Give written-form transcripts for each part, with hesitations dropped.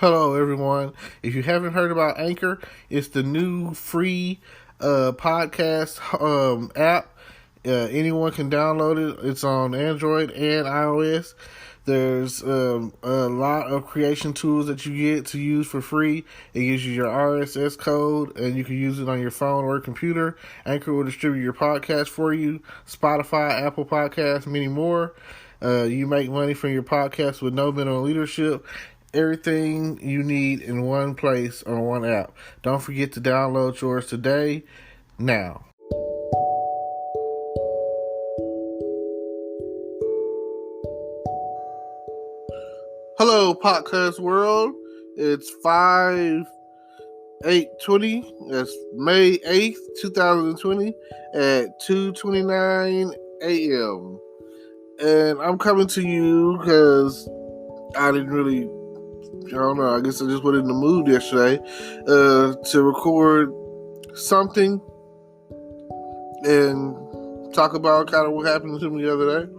Hello, everyone. If you haven't heard about Anchor, it's the new free podcast app. Anyone can download it. It's on Android and iOS. There's a lot of creation tools that you get to use for free. It gives you your RSS code, and you can use it on your phone or computer. Anchor will distribute your podcast for you. Spotify, Apple Podcasts, many more. You make money from your podcast with no minimum leadership. Everything you need in one place on one app. Don't forget to download yours today, now. Hello, podcast world. It's 5/8/20. That's May 8th, 2020 at 2:29 a.m. And I'm coming to you because I don't know, I guess I just went in the mood yesterday to record something and talk about kind of what happened to me the other day.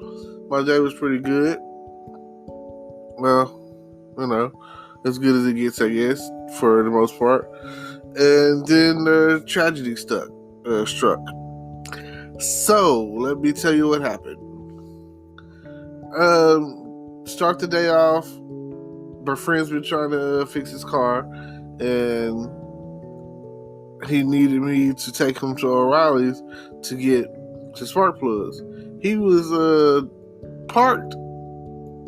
My day was pretty good. Well, as good as it gets, I guess, for the most part. And then tragedy struck. So, let me tell you what happened. Start the day off. My friend's been trying to fix his car, and he needed me to take him to O'Reilly's to get the spark plugs. He was parked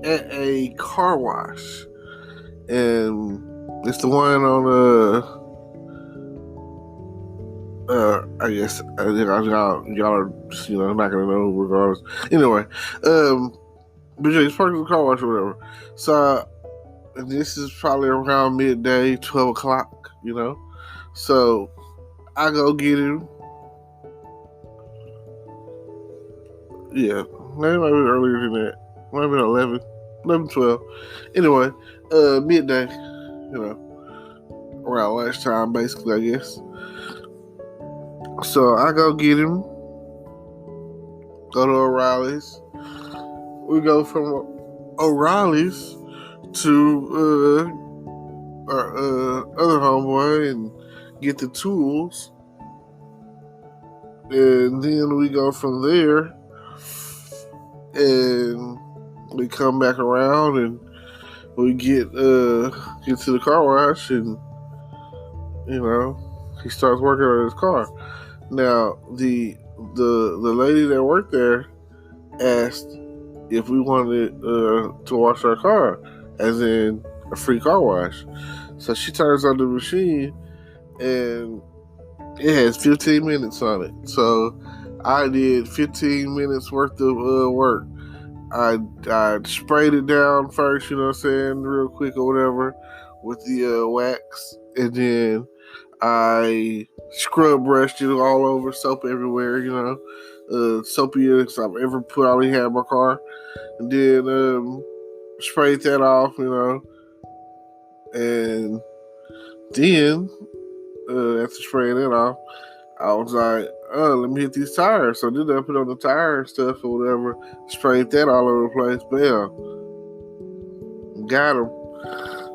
at a car wash, and it's the one on I guess y'all are just, not gonna know regardless. Anyway, but yeah, he's parked at the car wash or whatever. So this is probably around midday, 12 o'clock, So I go get him. Yeah, maybe it might be earlier than that. Might have been 11, 12. Anyway, midday, around lunchtime, basically, I guess. So I go get him, go to O'Reilly's. We go from O'Reilly's to our other homeboy and get the tools. And then we go from there and we come back around and we get to the car wash, and he starts working on his car. Now the lady that worked there asked if we wanted to wash our car, as in a free car wash. So she turns on the machine and it has 15 minutes on it. So I did 15 minutes worth of work. I sprayed it down first, real quick or whatever, with the wax, and then I scrub brushed it all over, soap everywhere, soapiest I've ever put on had in my car, and then sprayed that off, and then after spraying it off, I was like, let me hit these tires. So then I put on the tire and stuff or whatever, sprayed that all over the place, bam, got him.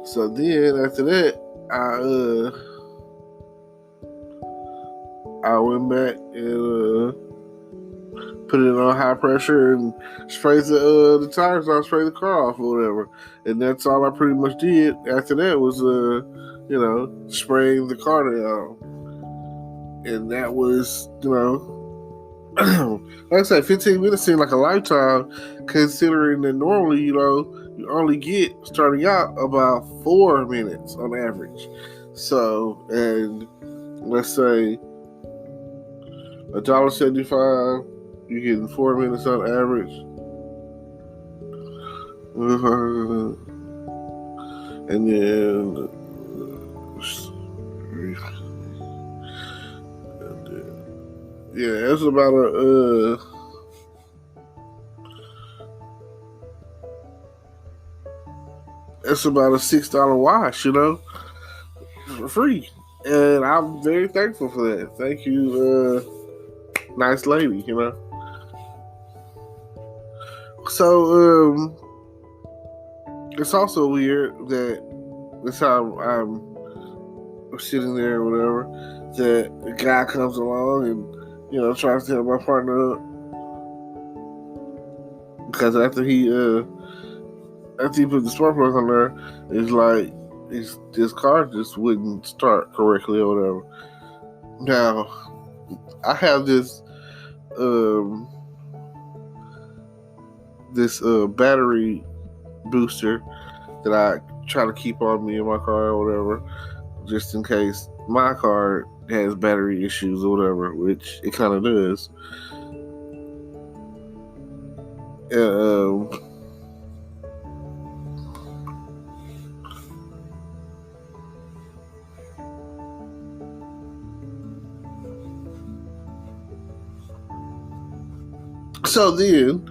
So then after that, I went back and put it on high pressure and sprayed the tires off, sprayed the car off or whatever. And that's all I pretty much did. After that was, spraying the car down. And that was, like I said, 15 minutes seemed like a lifetime, considering that normally, you only get, starting out, about 4 minutes on average. So, and let's say $1.75, you're getting 4 minutes on average. And then it's about a $6 wash, for free. And I'm very thankful for that. Thank you, nice lady, So, it's also weird that That's how I'm sitting there or whatever. That the guy comes along and tries to help my partner up because after he put the spark plug on there, it's like this car just wouldn't start correctly or whatever. Now I have this battery booster that I try to keep on me in my car or whatever, just in case my car has battery issues or whatever, which it kind of does. So then,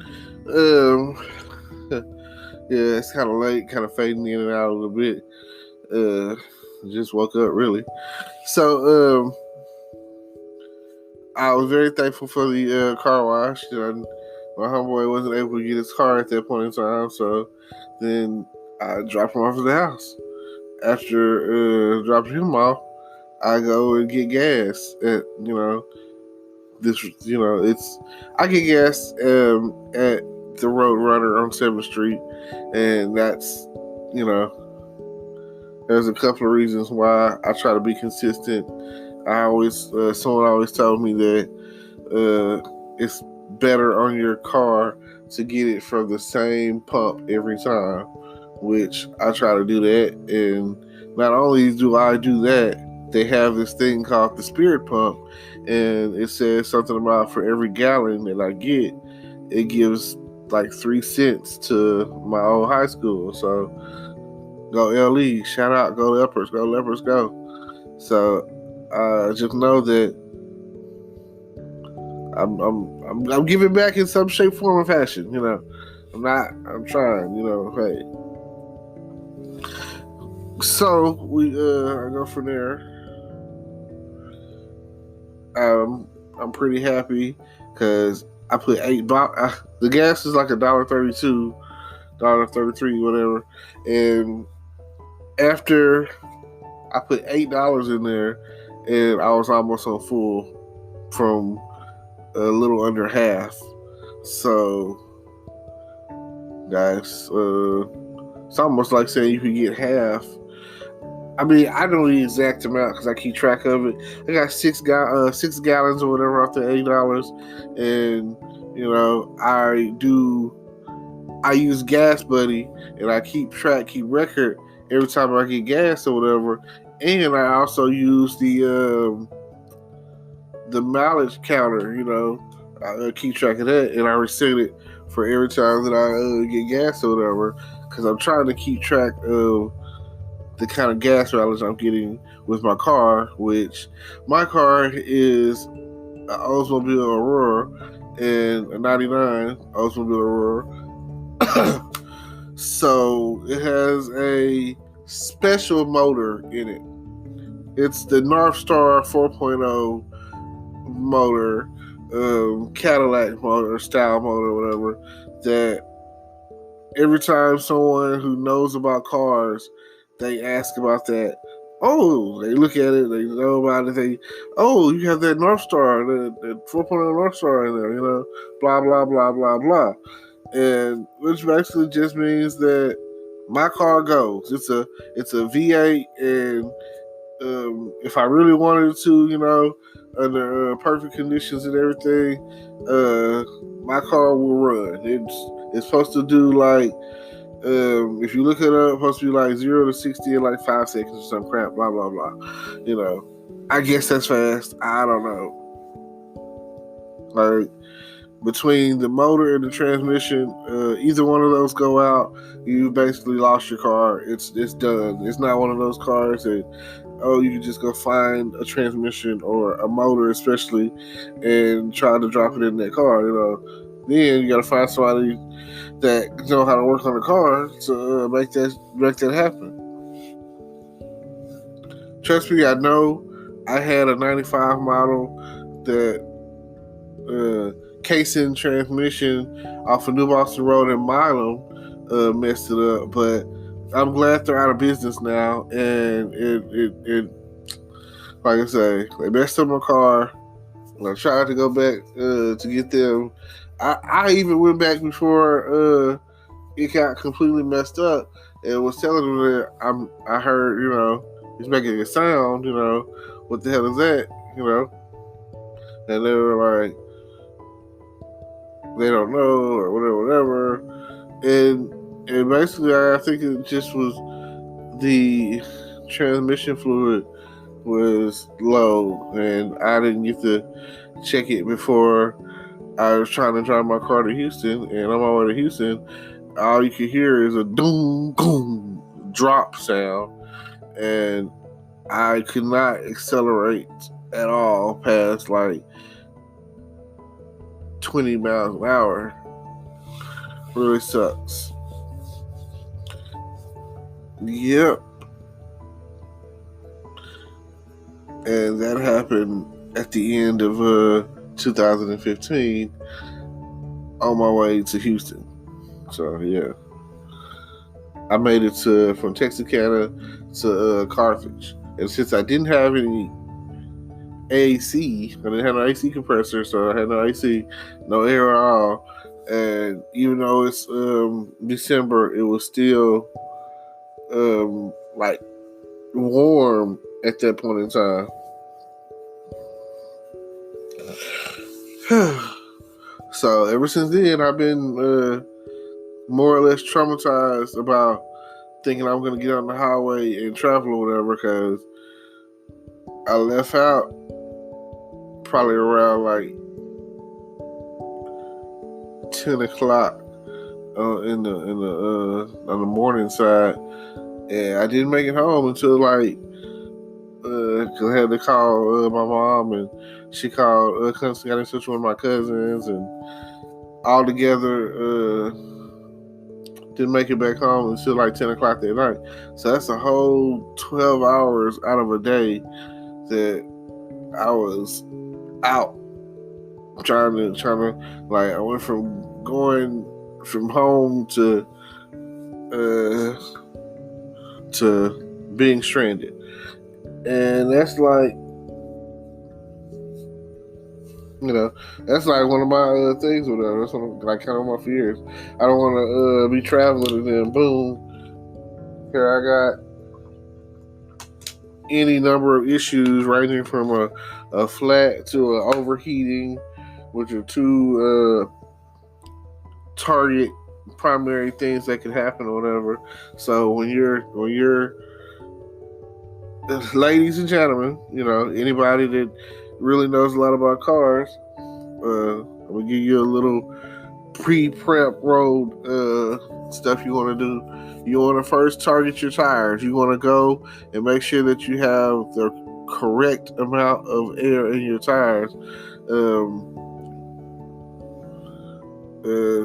yeah, it's kind of late, kind of fading in and out a little bit. Just woke up really. So I was very thankful for the car wash. My homeboy wasn't able to get his car at that point in time, so then I dropped him off at the house. After dropping him off, I go and get gas at I get gas at the Road Runner on 7th Street, and that's there's a couple of reasons why I try to be consistent. Someone always told me that it's better on your car to get it from the same pump every time, which I try to do that. And not only do I do that, they have this thing called the Spirit Pump, and it says something about for every gallon that I get, it gives like 3 cents to my old high school. So go LE, shout out, go Leopards, go. So just know that I'm giving back in some shape, form, or fashion. I'm trying. Hey. So I go from there. I'm pretty happy because I put $8. The gas is like $1.32, $1.33, whatever. And after I put $8 in there, and I was almost on full from a little under half. So, guys, it's almost like saying you could get half. I mean, I know the exact amount because I keep track of it. I got 6 gallons or whatever off the $8, and I use Gas Buddy, and I keep record every time I get gas or whatever. And I also use the mileage counter. I keep track of that, and I reset it for every time that I get gas or whatever, because I'm trying to keep track of the kind of gas mileage I'm getting with my car, which my car is an Oldsmobile Aurora and a 99 Oldsmobile Aurora. So it has a special motor in it. It's the North Star 4.0 motor, Cadillac motor, style motor, whatever, that every time someone who knows about cars, they ask about that. Oh, they look at it, they know about it, you have that North Star, the 4.0 North Star in there, blah, blah, blah, blah, blah. And which basically just means that my car goes. It's a V8, and if I really wanted to, under perfect conditions and everything, my car will run. It's supposed to do like, if you look it up, it's supposed to be like 0 to 60 in like 5 seconds or some crap, blah, blah, blah. I guess that's fast. I don't know. Like, between the motor and the transmission, either one of those go out, you basically lost your car. It's done. It's not one of those cars that, you can just go find a transmission or a motor, especially, and try to drop it in that car. Then you got to find somebody that know how to work on the car to make that happen. Trust me, I know. I had a 95 model that casing transmission off of New Boston Road in Milam messed it up, but I'm glad they're out of business now, and it like I say, they messed up my car. I tried to go back to get them. I even went back before it got completely messed up and was telling them that I heard, he's making a sound, what the hell is that, and they were like, they don't know or whatever, and basically I think it just was the transmission fluid was low, and I didn't get to check it before I was trying to drive my car to Houston, and on my way to Houston, all you could hear is a doom, boom, drop sound, and I could not accelerate at all past like 20 miles an hour. Really sucks. Yep. And that happened at the end of 2015 on my way to Houston. So, yeah. I made it from Texarkana to Carthage. And since I didn't have any AC, I didn't have no AC compressor, so I had no AC, no air at all. And even though it's December, it was still like warm at that point in time. So ever since then, I've been more or less traumatized about thinking I'm going to get on the highway and travel or whatever, because I left out probably around like 10 o'clock on the morning side, and I didn't make it home until like cause I had to call my mom, and she called got in touch with one of my cousins, and all together didn't make it back home until like 10 o'clock that night. So that's a whole 12 hours out of a day that I was out trying to like, I went from going from home to being stranded. And that's like, that's like one of my things or whatever. That's one of, like, kind of my fears. I don't want to be traveling and then boom, here I got any number of issues ranging from a flat to a overheating, which are two target primary things that could happen or whatever. So when you're ladies and gentlemen, anybody that really knows a lot about cars, I'm gonna give you a little pre-prep road stuff you want to do. You want to first target your tires. You want to go and make sure that you have the correct amount of air in your tires.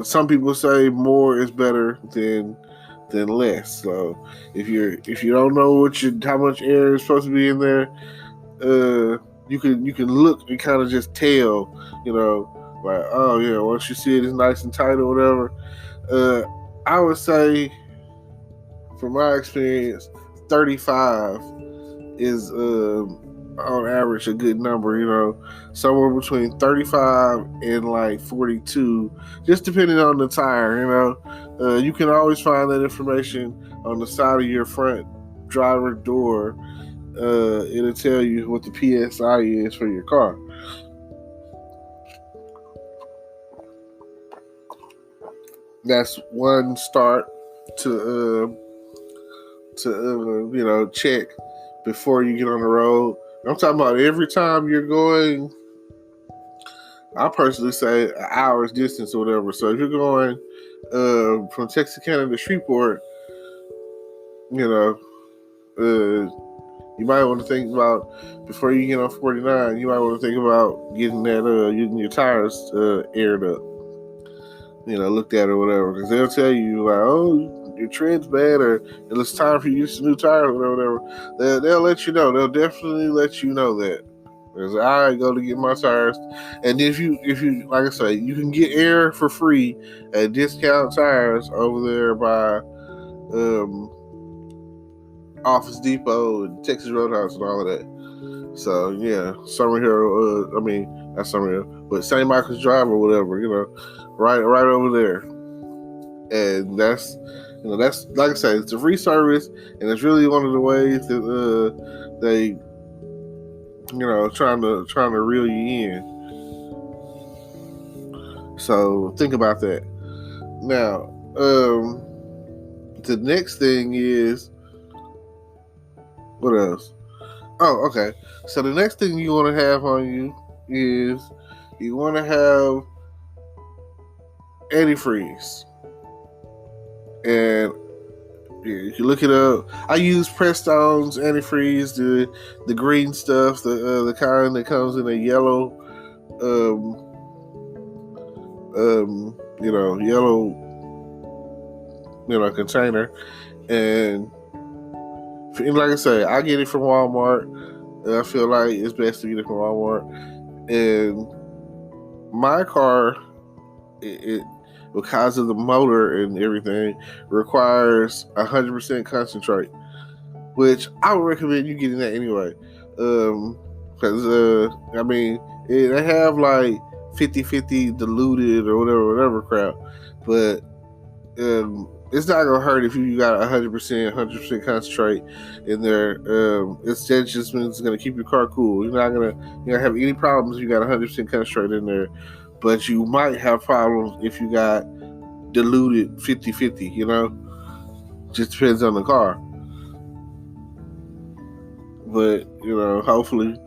Some people say more is better than less. So if you don't know how much air is supposed to be in there, you can look and kind of just tell, like, oh yeah, once you see it is nice and tight or whatever. I would say, from my experience, 35 is on average a good number, somewhere between 35 and like 42, just depending on the tire. You can always find that information on the side of your front driver door. It'll tell you what the PSI is for your car. That's one start to check before you get on the road. I'm talking about every time you're going. I personally say an hour's distance or whatever. So if you're going from Texarkana to Shreveport, you might want to think about, before you get on 49, you might want to think about getting your tires aired up, looked at or whatever, because they'll tell you like, oh, your tread's bad, or it's time for you to use some new tires or whatever. They'll let you know. They'll definitely let you know that. Because I go to get my tires, and if you like I say, you can get air for free at Discount Tires over there by Office Depot and Texas Roadhouse and all of that. So yeah, Summer Hill. Not Summer Hill, but St. Michael's Drive or whatever. Right over there. And that's like I said, it's a free service, and it's really one of the ways that they trying to reel you in. So think about that. Now, the next thing is what else? Oh, okay. So the next thing you want to have on you is you want to have antifreeze. And you can look it up. I use Prestone's antifreeze, the green stuff, the kind that comes in a yellow, yellow, container. And like I say, I get it from Walmart. I feel like it's best to get it from Walmart. And my car, it because of the motor and everything, requires 100% concentrate, which I would recommend you getting that anyway. Because they have like 50-50 diluted or whatever crap, but it's not gonna hurt if you got 100% concentrate in there. That just means it's gonna keep your car cool. You're not gonna have any problems if you got 100% concentrate in there, but you might have problems if you got diluted 50-50. Just depends on the car. But hopefully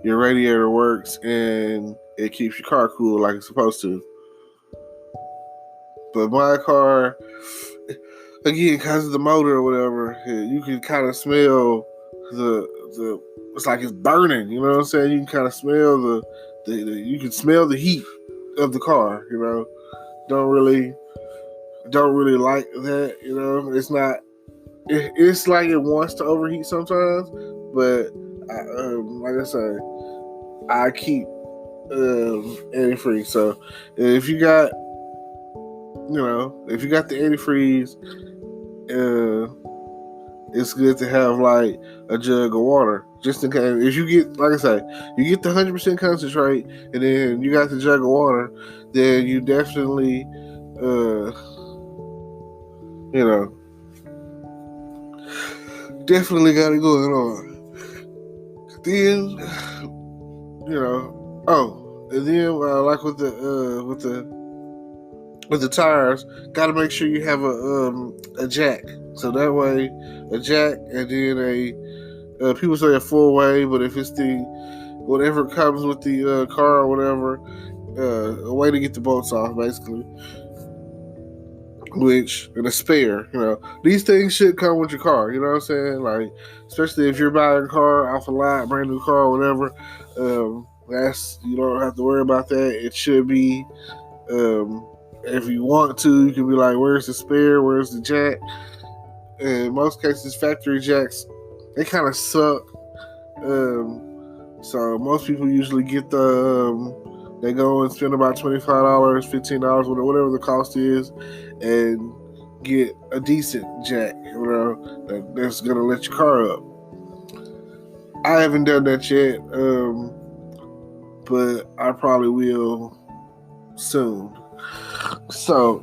your radiator works and it keeps your car cool like it's supposed to. But my car, again, because of the motor or whatever, you can kind of smell the it's like it's burning. You know what I'm saying? You can kind of smell you can smell the heat of the car. Don't really like that. It's not. It's like it wants to overheat sometimes, but like I say, I keep antifreeze. So if you got the antifreeze, it's good to have like a jug of water just in case. If you get, like I say, you get the 100% concentrate, and then you got the jug of water, then you definitely, definitely got it going on. Then, and then like with the tires, got to make sure you have a jack. So that way, a jack, and then people say a full way, but if it's whatever comes with the car or whatever, a way to get the bolts off, basically. And a spare, these things should come with your car. You know what I'm saying? Like, especially if you're buying a car off a lot, brand new car or whatever. You don't have to worry about that. It should be. If you want to, you can be like, "Where's the spare? Where's the jack?" In most cases, factory jacks, they kind of suck. So most people usually get they go and spend about $25, $15, whatever the cost is, and get a decent jack, that's gonna let your car up. I haven't done that yet, but I probably will soon. So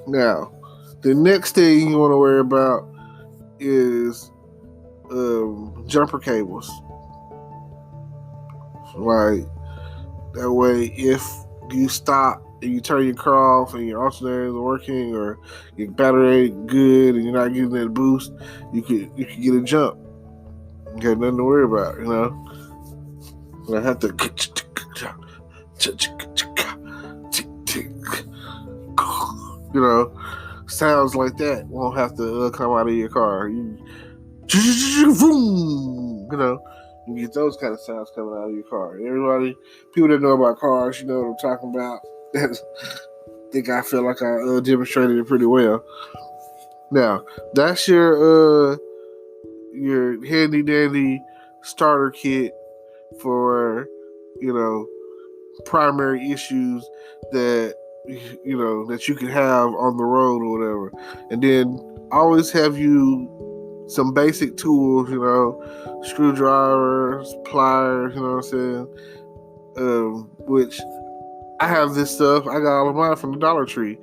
now, the next thing you want to worry about is jumper cables. Like, that way, if you stop and you turn your car off and your alternator isn't working, or your battery ain't good and you're not getting that boost, you could get a jump. You got nothing to worry about, And I have to, sounds like that won't have to come out of your car. You get those kind of sounds coming out of your car. People that know about cars, you know what I'm talking about. I think I feel like I demonstrated it pretty well. Now, that's your handy dandy starter kit for primary issues that that you can have on the road or whatever. And then always have you some basic tools, screwdrivers, pliers, you know what I'm saying? Which I have this stuff. I got all of mine from the Dollar Tree,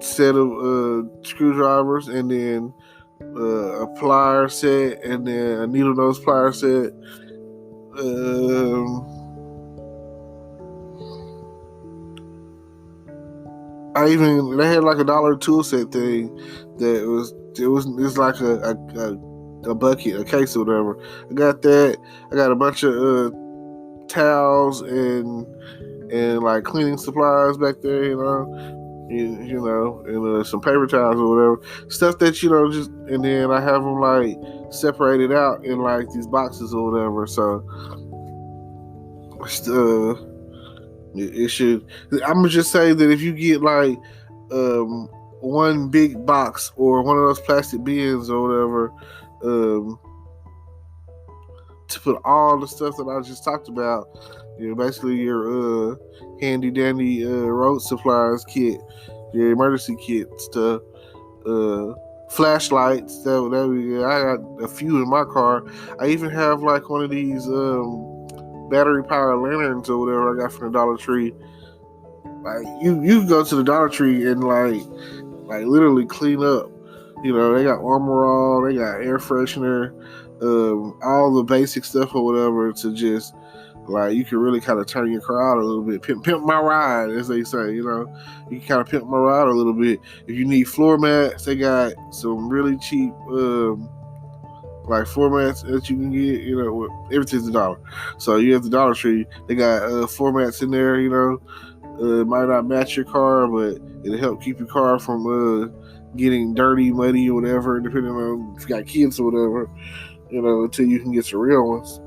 set of screwdrivers, and then a plier set, and then a needle nose plier set. They had like a dollar tool set thing that it's like a bucket, a case or whatever. I got that. I got a bunch of towels and like cleaning supplies back there, and some paper towels or whatever stuff that just. And then I have them like separated out in like these boxes or whatever. So it should. I'm gonna just say that if you get like one big box or one of those plastic bins or whatever, to put all the stuff that I just talked about, basically your handy dandy road supplies kit, your emergency kit stuff, flashlights. I got a few in my car. I even have like one of these battery powered lanterns or whatever I got from the Dollar Tree. Like you go to the Dollar Tree and like literally clean up. They got Armor All, they got air freshener, all the basic stuff or whatever to just like you can really kind of turn your car out a little bit. Pimp my ride, as they say. You can kind of pimp my ride a little bit. If you need floor mats, they got some really cheap like floor mats that you can get. Everything's $1. So you have the Dollar Tree. They got floor mats in there. It might not match your car, but it'll help keep your car from getting dirty, muddy, or whatever, depending on if you got kids or whatever, until you can get some real ones.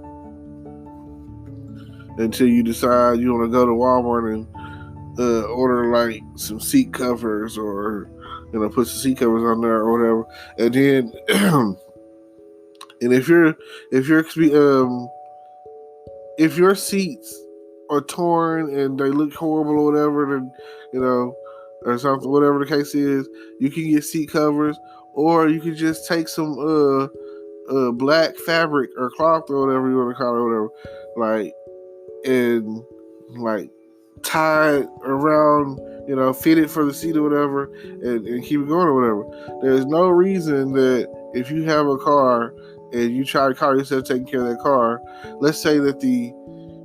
Until you decide you want to go to Walmart and order like some seat covers or, put some seat covers on there or whatever. And then, and if your seats are torn and they look horrible or whatever, then, or something, whatever the case is, you can get seat covers, or you can just take some black fabric or cloth or whatever you want to call it, or whatever, and tie it around, fit it for the seat or whatever, and keep it going or whatever. There's no reason that if you have a car and you try to call yourself taking care of that car, let's say that the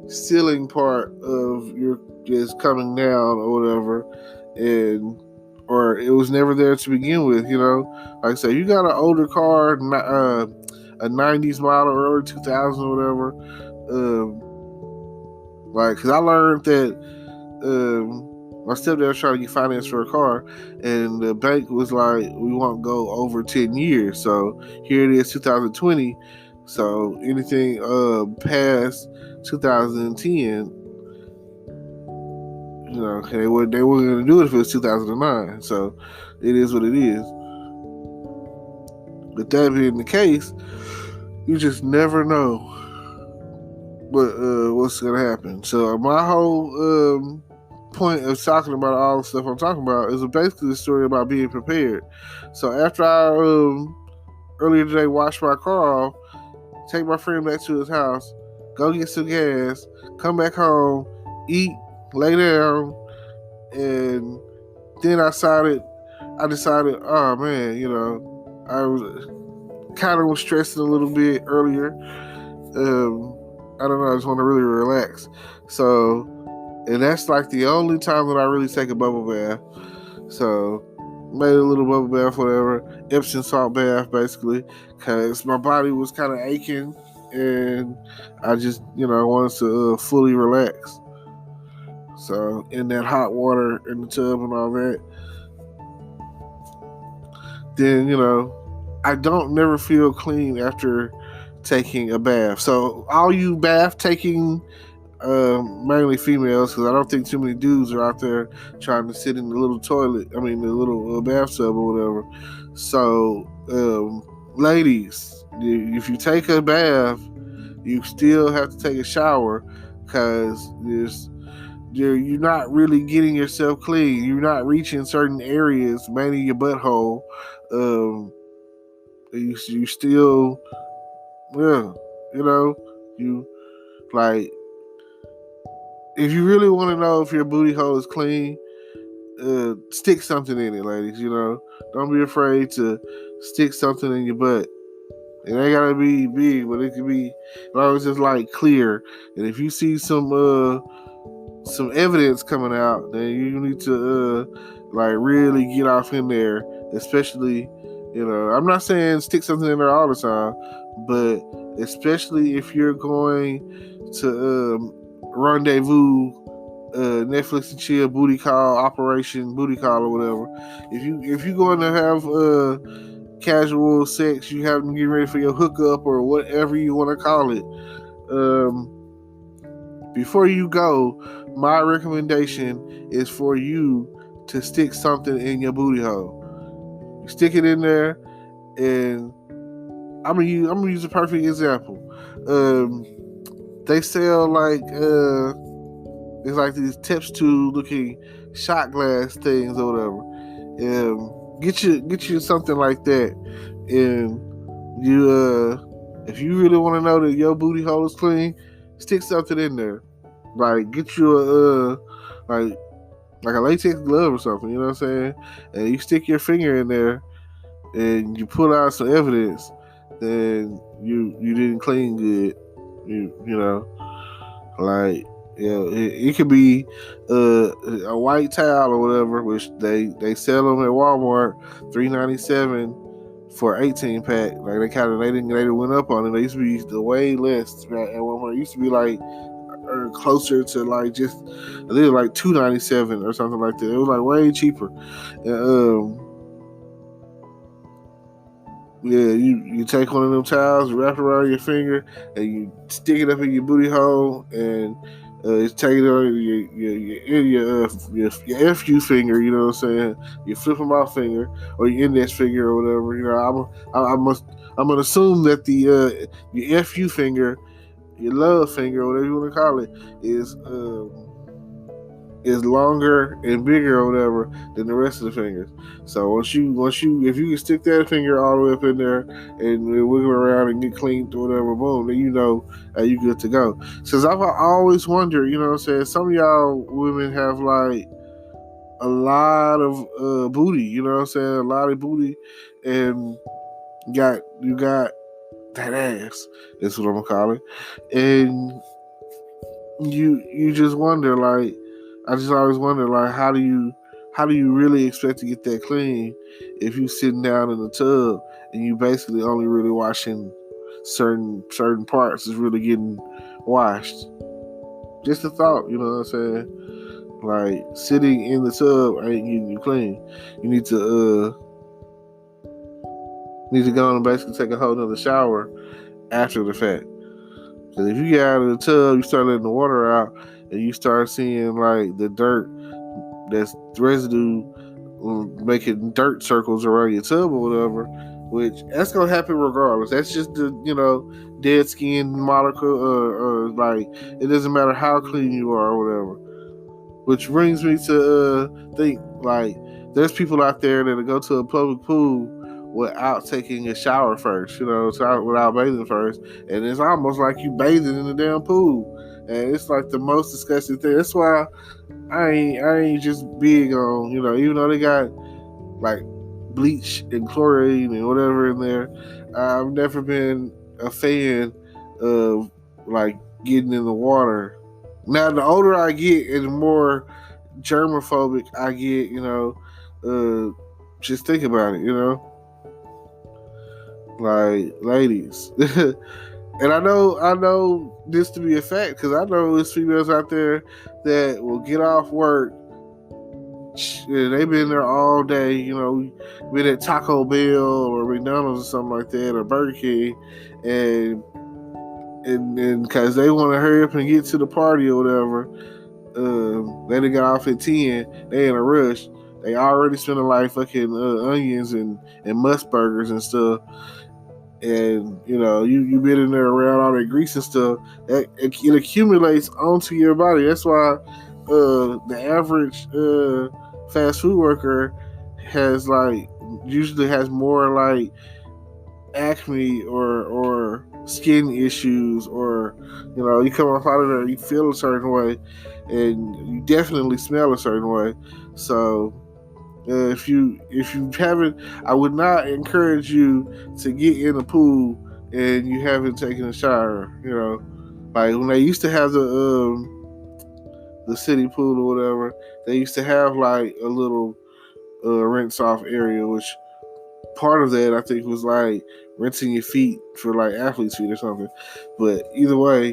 ceiling part of your is coming down or whatever, or it was never there to begin with, like I say, you got an older car, a 90s model, early 2000s or whatever, because I learned that my stepdad was trying to get finance for a car, and the bank was like, we won't go over 10 years. So here it is, 2020. So anything past 2010, they weren't going to do it if it was 2009. So it is what it is. With that being the case, you just never know what's going to happen. So my whole point of talking about all the stuff I'm talking about is basically the story about being prepared. So after I earlier today washed my car off, take my friend back to his house, go get some gas, come back home, eat, lay down, and then I decided, oh man, I was stressing a little bit earlier. I don't know, I just want to really relax. So, and that's like the only time that I really take a bubble bath. So, made a little bubble bath, whatever, Epsom salt bath, basically, because my body was kind of aching, and I just, wanted to fully relax. So, in that hot water in the tub and all that, then, I don't never feel clean after taking a bath. So, all you bath taking, mainly females, because I don't think too many dudes are out there trying to sit in the little toilet, the little bathtub or whatever. So, ladies, if you take a bath, you still have to take a shower, because you're not really getting yourself clean. You're not reaching certain areas, mainly your butthole, You still, yeah, you like, if you really want to know if your booty hole is clean, stick something in it, ladies. Don't be afraid to stick something in your butt. It ain't gotta be big, but it can be, as long as it's like clear. And if you see some evidence coming out, then you need to like really get off in there. Especially, I'm not saying stick something in there all the time, but especially if you're going to rendezvous, Netflix and chill booty call, Operation Booty Call or whatever. If you going to have casual sex, you have to get ready for your hookup or whatever you want to call it. Before you go, my recommendation is for you to stick something in your booty hole. You stick it in there, and I'm gonna use a perfect example. They sell like it's like these tips to looking shot glass things or whatever. Get you something like that, and you if you really want to know that your booty hole is clean, stick something in there. Like, get you a like a latex glove or something. You know what I'm saying? And you stick your finger in there, and you pull out some evidence. Then you didn't clean good. You know, like, it could be a white towel or whatever, which they sell them at Walmart, $3.97 for 18 pack. Like, they didn't went up on it. They used to be the way less at Walmart. It used to be like closer to like just I think like $2.97 or something like that. It was like way cheaper. And, you take one of them towels, wrap it around your finger, and you stick it up in your booty hole, and take it on your FU finger. You know what I'm saying? Your flip them off finger or your index finger or whatever. I'm gonna assume that the your FU finger, your love finger, or whatever you want to call it, is longer and bigger or whatever than the rest of the fingers. So once you if you can stick that finger all the way up in there and wiggle around and get clean or whatever, boom, then you good to go. Since I've always wondered, you know what I'm saying, some of y'all women have like a lot of booty, you know what I'm saying, a lot of booty, and you got that ass. That's what I'm gonna call it. And you just wonder, like, I just always wonder, like, how do you really expect to get that clean if you sitting down in the tub and you basically only really washing certain parts is really getting washed? Just a thought, you know what I'm saying? Like, sitting in the tub ain't getting you clean. You need to go and basically take a whole nother shower after the fact. Because if you get out of the tub, you start letting the water out, and you start seeing like the dirt, that's residue, making dirt circles around your tub or whatever, which that's gonna happen regardless. That's just the dead skin molecule, or like, it doesn't matter how clean you are or whatever. Which brings me to think, like, there's people out there that go to a public pool without taking a shower first, without bathing first, and it's almost like you bathing in the damn pool, and it's like the most disgusting thing. That's why I ain't just big on, even though they got like bleach and chlorine and whatever in there, I've never been a fan of like getting in the water. Now, the older I get and the more germophobic I get, just think about it, like, ladies. And I know this to be a fact, because I know there's females out there that will get off work. They've been there all day, been at Taco Bell or McDonald's or something like that, or Burger King, and because they want to hurry up and get to the party or whatever, they done got off at 10. They in a rush. They already spending like fucking onions and must burgers and stuff. And you been in there around all that grease and stuff, it accumulates onto your body. That's why the average fast food worker has like usually has more like acne or skin issues, or you come up out of there, you feel a certain way, and you definitely smell a certain way. So if you haven't, I would not encourage you to get in the pool and you haven't taken a shower. Like when they used to have the city pool or whatever, they used to have like a little rinse off area, which part of that I think was like rinsing your feet for like athlete's feet or something. But either way,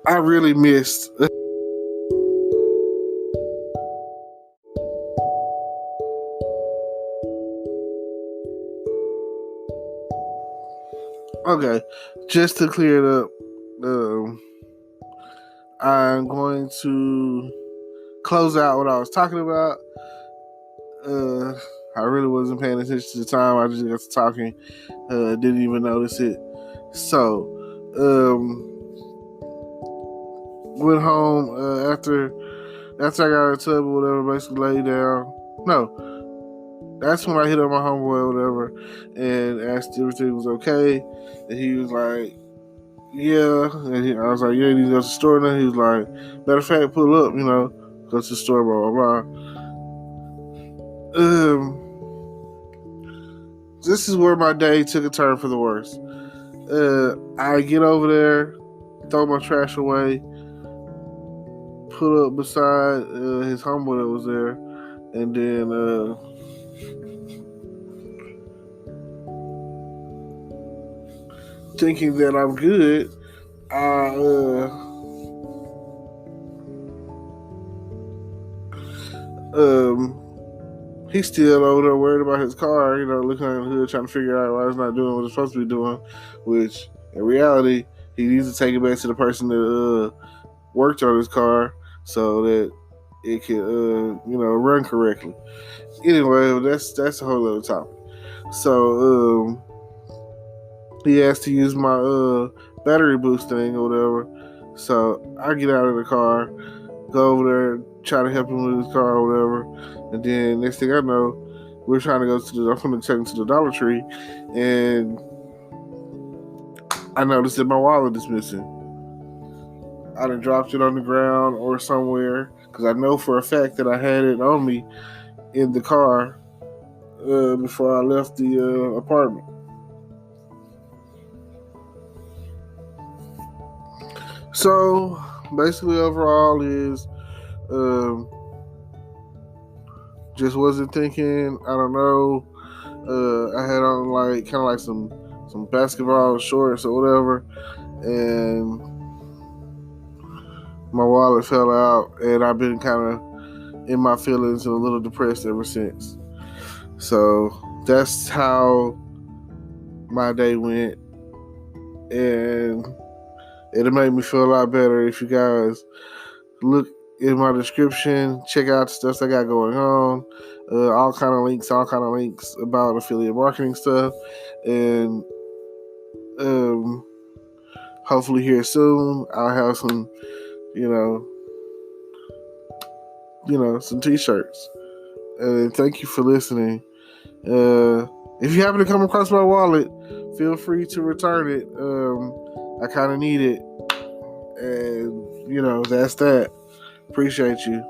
I really missed. Okay, just to clear it up, um, I'm going to close out what I was talking about. Uh, I really wasn't paying attention to the time. I just got to talking. Didn't even notice it. So, went home after I got in the tub or whatever. Basically, laid down. No, that's when I hit up my homeboy or whatever and asked if everything was okay. And he was like, "Yeah." And I was like, "Yeah, you need to go to the store now." He was like, "Matter of fact, pull up. Go to the store, blah blah blah." This is where my day took a turn for the worse. I get over there, throw my trash away, put up beside his homeboy that was there, and then thinking that I'm good, I he's still over there worried about his car, looking under the hood, trying to figure out why it's not doing what it's supposed to be doing, which in reality, he needs to take it back to the person that worked on his car so that it can, run correctly. Anyway, that's a whole other topic. So, he asked to use my battery boost thing or whatever. So I get out of the car, go over there, try to help him with his car or whatever. And then next thing I know, we're trying to go I'm going to take him to the Dollar Tree, and I noticed that my wallet is missing. I done dropped it on the ground or somewhere, because I know for a fact that I had it on me in the car before I left the apartment. So basically, overall is just wasn't thinking. I don't know. I had on like kind of like some basketball shorts or whatever, and my wallet fell out, and I've been kind of in my feelings and a little depressed ever since. So that's how my day went, and it'll make me feel a lot better if you guys look in my description, check out the stuff I got going on, all kind of links about affiliate marketing stuff, and hopefully here soon I'll have some, some t-shirts. Thank you for listening. If you happen to come across my wallet, feel free to return it. I kind of need it, and that's that. Appreciate you.